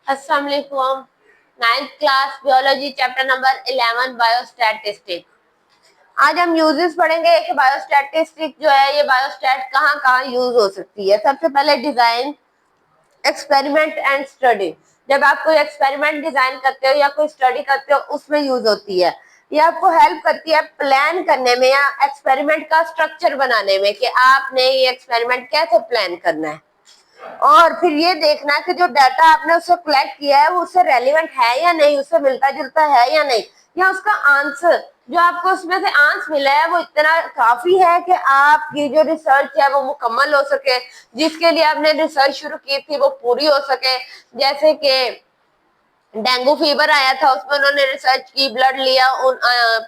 अस्सलाम वालेकुम। 9th class biology chapter number 11 बायोस्टैटिस्टिक। आज हम यूजेस पढ़ेंगे कि बायोस्टैटिस्टिक जो है ये बायोस्टैट कहाँ कहाँ यूज हो सकती है। सबसे पहले डिजाइन, एक्सपेरिमेंट एंड स्टडी। जब आप कोई एक्सपेरिमेंट डिजाइन करते हो या कोई स्टडी करते हो उसमें यूज होती है। ये आपको हेल्प करती है प्लान करने में या एक्सपेरिमेंट का स्ट्रक्चर बनाने में कि आपने ये एक्सपेरिमेंट कैसे प्लान करना है, और फिर ये देखना कि जो डाटा आपने उससे कलेक्ट किया है वो उससे रेलिवेंट है या नहीं, उससे मिलता जुलता है या नहीं, या उसका आंसर जो आपको उसमें से आंसर मिला है वो इतना काफी है कि आपकी जो रिसर्च है वो मुकम्मल हो सके, जिसके लिए आपने रिसर्च शुरू की थी वो पूरी हो सके। जैसे कि डेंगू फीवर आया था, उसमें उन्होंने रिसर्च की, ब्लड लिया उन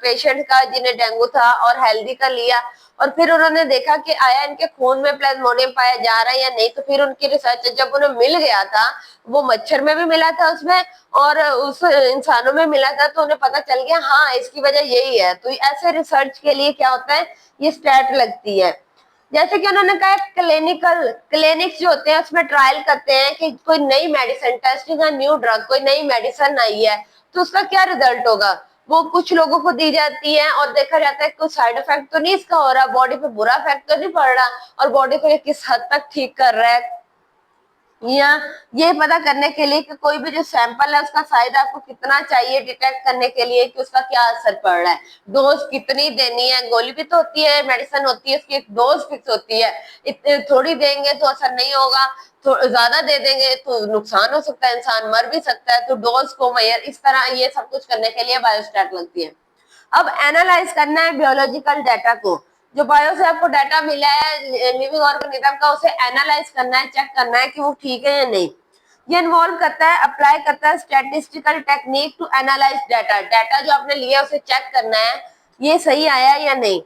पेशेंट का जिन्हें डेंगू था और हेल्दी का लिया, और फिर उन्होंने देखा कि आया इनके खून में प्लाज्मोडियम पाया जा रहा है या नहीं। तो फिर उनकी रिसर्च जब उन्हें मिल गया था, वो मच्छर में भी मिला था उसमें और उस इंसानों में मिला था, तो उन्हें पता चल गया हाँ इसकी वजह यही है। तो ऐसे रिसर्च के लिए क्या होता है, ये स्टैट लगती है। जैसे कि उन्होंने कहा क्लिनिक्स जो होते हैं उसमें ट्रायल करते हैं कि कोई नई medicine, testing a new drug, कोई नई मेडिसिन आई है तो उसका क्या रिजल्ट होगा। वो कुछ लोगों को दी जाती है और देखा जाता है कोई साइड इफेक्ट तो नहीं इसका हो रहा, बॉडी पे बुरा इफेक्ट तो नहीं पड़ रहा, और बॉडी को ये किस हद तक ठीक कर रहा है, या ये पता करने के लिए कि कोई भी जो सैंपल है उसका साइज आपको कितना चाहिए डिटेक्ट करने के लिए कि उसका क्या असर पड़ रहा है, डोज कितनी देनी है। गोली भी तो होती है, मेडिसिन होती है, उसकी एक डोज फिक्स होती है, इतने थोड़ी देंगे तो असर नहीं होगा, तो ज्यादा दे देंगे तो नुकसान हो सकता है, इंसान मर भी सकता है। तो डोज को मेजर, इस तरह ये सब कुछ करने के लिए बायोस्टैट लगती है। अब एनालाइज करना है बियोलॉजिकल डाटा को, जो बायो से आपको डाटा मिला है लिविंग ऑर्गेनिज्म का, उसे एनालाइज करना है, चेक करना है कि वो ठीक है या नहीं। ये इन्वॉल्व करता है, अप्लाई करता है statistical technique to analyse data. Data जो आपने लिया उसे चेक करना है ये सही आया या नहीं।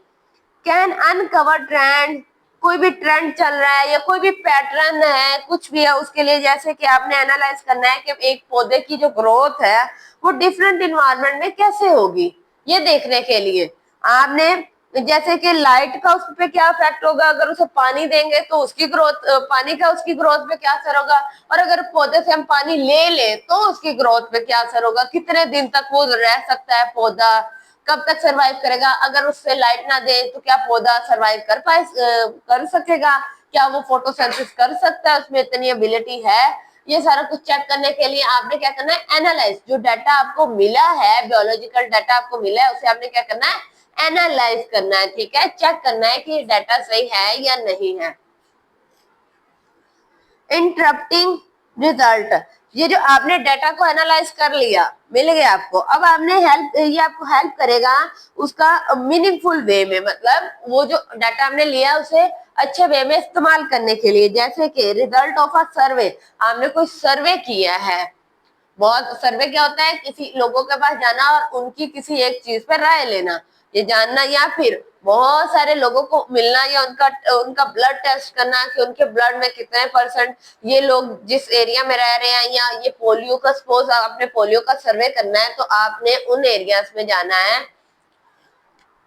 कैन अनकवर ट्रेंड, कोई भी ट्रेंड चल रहा है या कोई भी पैटर्न है, कुछ भी है उसके लिए, जैसे कि आपने एनालाइज करना है कि एक पौधे की जो ग्रोथ है वो डिफरेंट इन्वायरमेंट में कैसे होगी। ये देखने के लिए आपने, जैसे कि लाइट का उस पे क्या इफेक्ट होगा, अगर उसे पानी देंगे तो उसकी ग्रोथ, पानी का उसकी ग्रोथ पे क्या असर होगा, और अगर पौधे से हम पानी ले ले तो उसकी ग्रोथ पे क्या असर होगा, कितने दिन तक वो रह सकता है पौधा, कब तक सरवाइव करेगा, अगर उससे लाइट ना दे तो क्या पौधा सरवाइव कर सकेगा, क्या वो फोटोसिंथेसिस कर सकता है, उसमें इतनी एबिलिटी है। ये सारा कुछ चेक करने के लिए आपने क्या करना है, एनालाइज, जो डाटा आपको मिला है, बियोलॉजिकल डाटा आपको मिला है, उसे आपने क्या करना है, एनालाइज करना है। ठीक है, चेक करना है कि डाटा सही है या नहीं है। इंटरप्टिंग रिजल्ट, ये जो आपने डाटा को एनालाइज कर लिया, मिल गया आपको, अब आपने हेल्प, ये आपको हेल्प करेगा उसका मीनिंगफुल वे में, मतलब वो जो डाटा हमने लिया उसे अच्छे वे में इस्तेमाल करने के लिए। जैसे कि रिजल्ट ऑफ अ सर्वे, आपने कोई सर्वे किया है, बहुत सर्वे क्या होता है, किसी लोगों के पास जाना और उनकी किसी एक चीज पर राय लेना, ये जानना, या फिर बहुत सारे लोगों को मिलना या उनका उनका ब्लड टेस्ट करना कि उनके ब्लड में कितने परसेंट ये लोग जिस एरिया में रह रहे हैं, या ये पोलियो का, सपोज आपने पोलियो का सर्वे करना है तो आपने उन एरियाज में जाना है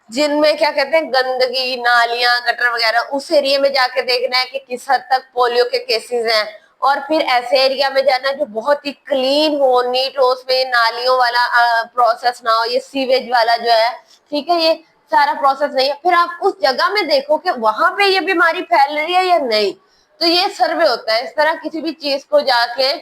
जिनमें क्या कहते हैं गंदगी, नालियां, गटर वगैरह, उस एरिया में जाके देखना है कि किस हद तक पोलियो के केसेस हैं। और फिर ऐसे एरिया में जाना जो बहुत ही क्लीन हो, नीट हो, उसमें नालियों वाला प्रोसेस ना हो, ये सीवेज वाला जो है, ठीक है, ये सारा प्रोसेस नहीं है। फिर आप उस जगह में देखो कि वहां पे ये बीमारी फैल रही है या नहीं। तो ये सर्वे होता है, इस तरह किसी भी चीज को जाके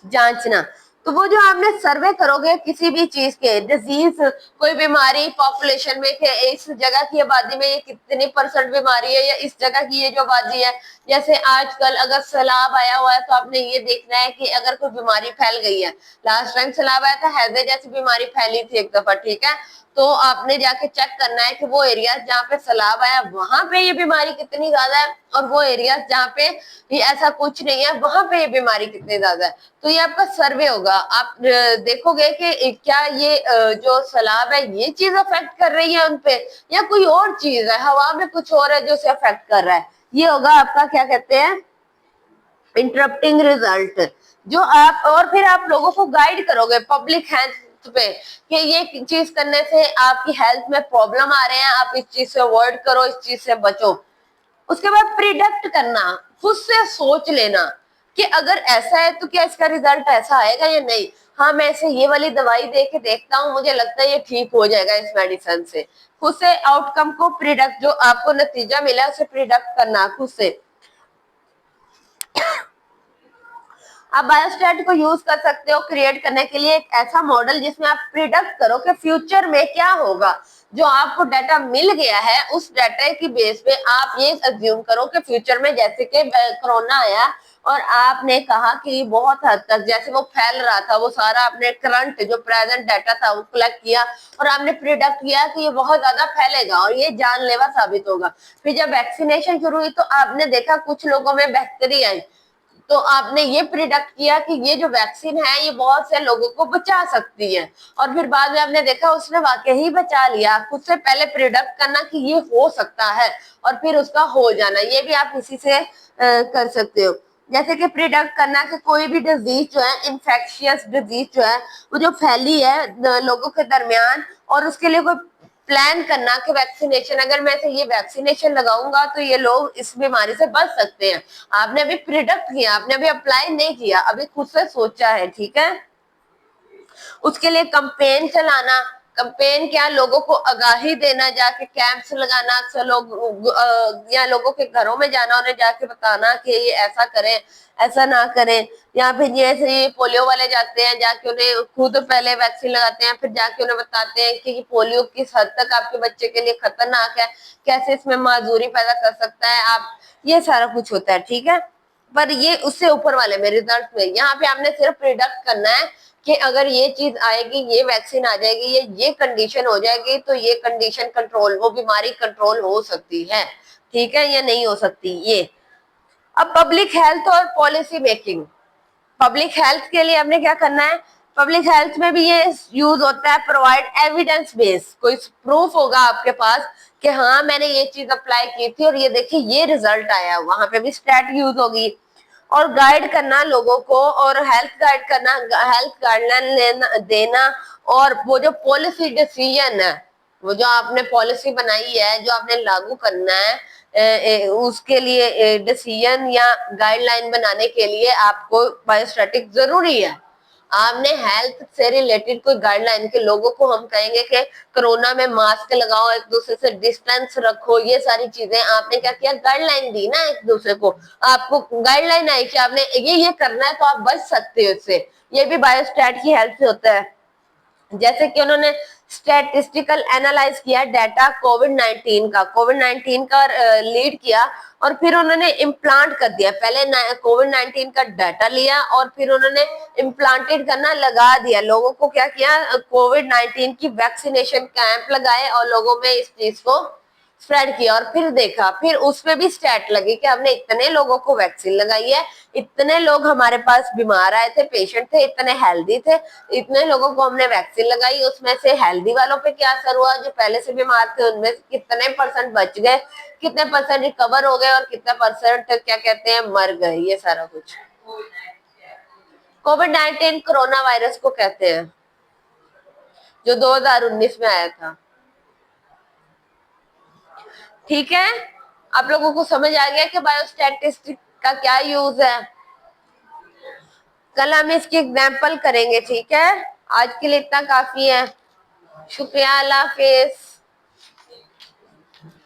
जांचना। तो वो जो आपने सर्वे करोगे किसी भी चीज के, डिजीज, कोई बीमारी पॉपुलेशन में कि इस जगह की आबादी में ये कितनी परसेंट बीमारी है, या इस जगह की ये जो आबादी है, जैसे आजकल अगर सैलाब आया हुआ है तो आपने ये देखना है कि अगर कोई बीमारी फैल गई है, लास्ट टाइम सैलाब आया था, हैजे जैसी बीमारी फैली थी एक दफा, ठीक है, तो आपने जाके चेक करना है कि वो एरिया जहाँ पे सैलाब आया वहां पे ये बीमारी कितनी ज्यादा है, और वो एरिया जहाँ पे ये ऐसा कुछ नहीं है वहां पे ये बीमारी कितनी ज्यादा है। तो ये आपका सर्वे होगा, आप देखोगे कि क्या ये जो सैलाब है ये चीज अफेक्ट कर रही है उनपे, या कोई और चीज है, हवा में कुछ और है जो उसे अफेक्ट कर रहा है। ये होगा आपका क्या कहते हैं, इंटरप्टिंग रिजल्ट, जो आप, और फिर आप लोगों को गाइड करोगे पब्लिक हेल्थ पे कि ये चीज करने से आपकी हेल्थ में प्रॉब्लम आ रहे हैं, आप इस चीज से अवॉइड करो, इस चीज से बचो। उसके बाद प्रिडिक्ट करना, खुद से सोच लेना कि अगर ऐसा है तो क्या इसका रिजल्ट ऐसा आएगा या नहीं। हाँ, मैं इसे ये वाली दवाई दे के देखता हूँ, मुझे लगता है ये ठीक हो जाएगा इस मेडिसिन से। खुद से आउटकम को प्रिडिक्ट, जो आपको नतीजा मिला उसे प्रिडिक्ट करना खुद से। आप बायोस्टैट को यूज कर सकते हो क्रिएट करने के लिए एक ऐसा मॉडल जिसमें आप प्रिडिक्ट करो कि फ्यूचर में क्या होगा। जो आपको डाटा मिल गया है उस डाटा की बेस पे आप ये अज्यूम करो कि फ्यूचर में, जैसे कि कोरोना आया और आपने कहा कि बहुत हद तक जैसे वो फैल रहा था, वो सारा आपने करंट जो प्रेजेंट डाटा था वो कलेक्ट किया और आपने प्रिडिक्ट किया कि ये बहुत ज्यादा फैलेगा और ये जानलेवा साबित होगा। फिर जब वैक्सीनेशन शुरू हुई तो आपने देखा कुछ लोगों में बेहतरी आई, तो आपने ये प्रिडिक्ट किया कि ये जो वैक्सीन है ये बहुत से लोगों को बचा सकती है, और फिर बाद में आपने देखा उसने वाकई ही बचा लिया। खुद से पहले प्रिडिक्ट करना कि ये हो सकता है और फिर उसका हो जाना, ये भी आप इसी से कर सकते हो। जैसे कि प्रिडिक्ट करना कि कोई भी डिजीज जो है, इंफेक्शियस डिजीज जो है वो जो फैली है लोगों के दरमियान, और उसके लिए कोई प्लान करना कि वैक्सीनेशन, अगर मैं से ये वैक्सीनेशन लगाऊंगा तो ये लोग इस बीमारी से बच सकते हैं। आपने अभी प्रिडिक्ट किया, आपने अभी अप्लाई नहीं किया, अभी खुद से सोचा है, ठीक है। उसके लिए कंपेन चलाना, कंपेन क्या, लोगों को आगाही देना, जाके कैंप्स लगाना, अक्सर लोग या लोगों के घरों में जाना, उन्हें जाके बताना कि ये ऐसा करें ऐसा ना करें। या फिर जैसे पोलियो वाले जाते हैं, जाके उन्हें खुद पहले वैक्सीन लगाते हैं, फिर जाके उन्हें बताते हैं कि पोलियो किस हद तक आपके बच्चे के लिए खतरनाक है, कैसे इसमें माजूरी पैदा कर सकता है आप, ये सारा कुछ होता है, ठीक है। पर ये उससे ऊपर वाले में रिजल्ट में, यहाँ पे आपने सिर्फ प्रिडिक्ट करना है कि अगर ये चीज आएगी, ये वैक्सीन आ जाएगी, ये कंडीशन हो जाएगी, तो ये कंडीशन कंट्रोल, वो बीमारी कंट्रोल हो सकती है, ठीक है, या नहीं हो सकती ये। अब पब्लिक हेल्थ और पॉलिसी मेकिंग, पब्लिक हेल्थ के लिए हमने क्या करना है, पब्लिक हेल्थ में भी ये यूज होता है प्रोवाइड एविडेंस बेस, कोई प्रूफ होगा आपके पास कि हाँ मैंने ये चीज अप्लाई की थी और ये देखिए ये रिजल्ट आया, वहां पे भी स्टैट यूज होगी। और गाइड करना लोगों को, और हेल्थ गाइड करना, हेल्थ गाइडलाइन लेना देना, और वो जो पॉलिसी डिसीजन है, वो जो आपने पॉलिसी बनाई है जो आपने लागू करना है, उसके लिए डिसीजन या गाइडलाइन बनाने के लिए आपको बायोस्टैटिक जरूरी है। आपने हेल्थ से रिलेटेड कोई गाइडलाइन के लोगों को हम कहेंगे कि कोरोना में मास्क लगाओ, एक दूसरे से डिस्टेंस रखो, ये सारी चीजें आपने क्या किया, गाइडलाइन दी ना एक दूसरे को, आपको गाइडलाइन आई कि आपने ये करना है तो आप बच सकते हो इससे। ये भी बायोस्टैट की हेल्प से होता है। जैसे कि उन्होंने स्टैटिस्टिकल एनालाइज किया डाटा कोविड 19 का लीड किया, और फिर उन्होंने इम्प्लांट कर दिया, पहले कोविड 19 का डाटा लिया और फिर उन्होंने इम्प्लांटेड करना लगा दिया, लोगों को क्या किया, कोविड 19 की वैक्सीनेशन कैंप लगाए और लोगों में इस चीज को स्प्रेड किया, और फिर देखा, फिर उसमें भी स्टैट लगी कि हमने इतने लोगों को वैक्सीन लगाई है, इतने लोग हमारे पास बीमार आए थे, पेशेंट थे, इतने हेल्दी थे, इतने लोगों को हमने वैक्सीन लगाई, उसमें से हेल्दी वालों पे क्या असर हुआ, जो पहले से बीमार थे उनमें कितने परसेंट बच गए, कितने परसेंट रिकवर हो गए और कितने परसेंट क्या कहते हैं मर गए, ये सारा कुछ। कोविड 19 कोरोना वायरस को कहते हैं, जो 2019 में आया था, ठीक है। आप लोगों को समझ आ गया कि बायोस्टैटिस्टिक का क्या यूज है। कल हम इसकी एग्जाम्पल करेंगे, ठीक है। आज के लिए इतना काफी है, शुक्रिया, अल्लाह हाफिज।